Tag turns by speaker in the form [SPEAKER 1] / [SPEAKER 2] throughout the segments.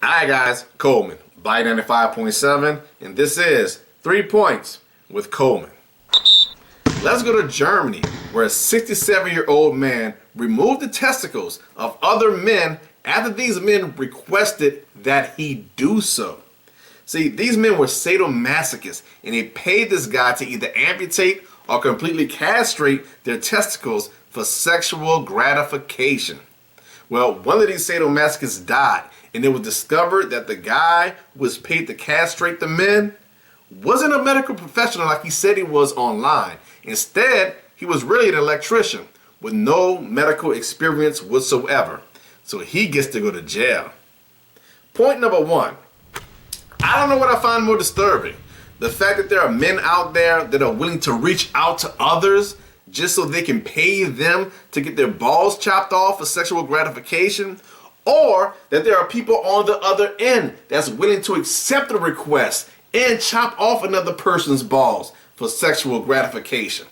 [SPEAKER 1] Alright guys, Coleman, Bite 95.7, and this is 3 Points with Coleman. Let's go to Germany, where a 67-year-old man removed the testicles of other men after these men requested that he do so. See, these men were sadomasochists, and they paid this guy to either amputate or completely castrate their testicles for sexual gratification. Well, one of these sadomasochists died, and it was discovered that the guy who was paid to castrate the men wasn't a medical professional like he said he was online. Instead, he was really an electrician with no medical experience whatsoever. So he gets to go to jail. Point number 1. I don't know what I find more disturbing. The fact that there are men out there that are willing to reach out to others just so they can pay them to get their balls chopped off for sexual gratification, or that there are people on the other end that's willing to accept the request and chop off another person's balls for sexual gratification.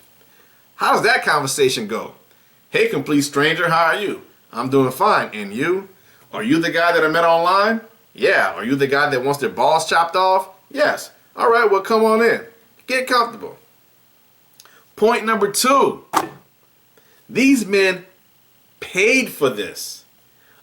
[SPEAKER 1] How does that conversation go? Hey, complete stranger, how are you? I'm doing fine. And you? Are you the guy that I met online? Yeah. Are you the guy that wants their balls chopped off? Yes. All right, well, come on in. Get comfortable. Point number 2. These men paid for this.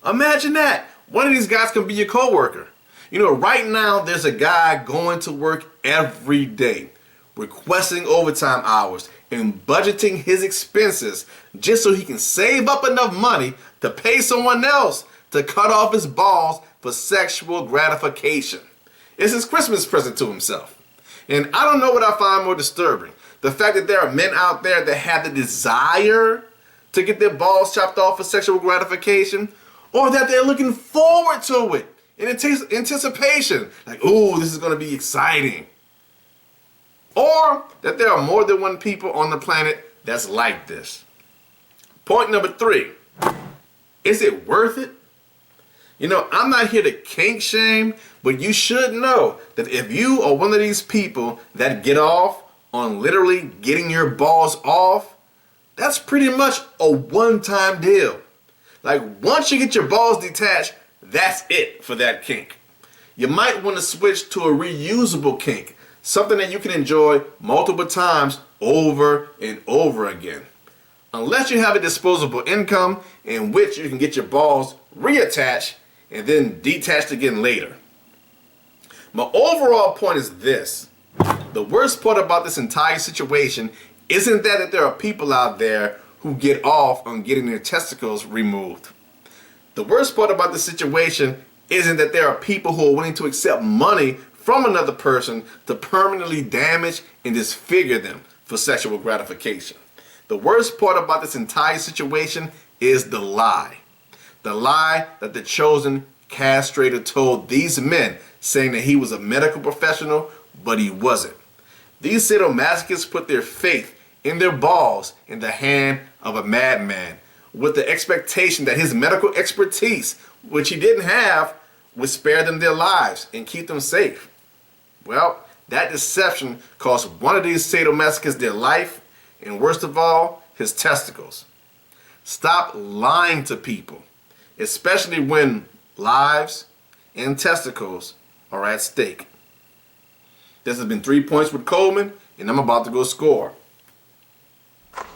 [SPEAKER 1] Imagine that. One of these guys can be your coworker. You know, right now there's a guy going to work every day, requesting overtime hours and budgeting his expenses just so he can save up enough money to pay someone else to cut off his balls for sexual gratification. It's his Christmas present to himself. And I don't know what I find more disturbing. The fact that there are men out there that have the desire to get their balls chopped off for sexual gratification, or that they're looking forward to it in anticipation. Like, ooh, this is going to be exciting. Or that there are more than one people on the planet that's like this. Point number 3. Is it worth it? You know, I'm not here to kink shame, but you should know that if you are one of these people that get off on literally getting your balls off, that's pretty much a one-time deal. Like, once you get your balls detached, that's it for that kink. You might want to switch to a reusable kink, something that you can enjoy multiple times over and over again. Unless you have a disposable income in which you can get your balls reattached and then detached again later. My overall point is this. The worst part about this entire situation isn't that there are people out there who get off on getting their testicles removed. The worst part about the situation isn't that there are people who are willing to accept money from another person to permanently damage and disfigure them for sexual gratification. The worst part about this entire situation is the lie. The lie that the chosen castrator told these men, saying that he was a medical professional, but he wasn't. These sadomasochists put their faith in their balls in the hand of a madman, with the expectation that his medical expertise, which he didn't have, would spare them their lives and keep them safe. Well, that deception cost one of these sadomasochists their life, and worst of all, his testicles. Stop lying to people, especially when lives and testicles are at stake. This has been 3 Points with Coleman, and I'm about to go score.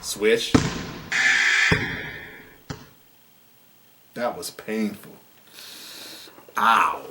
[SPEAKER 1] Switch. That was painful. Ow.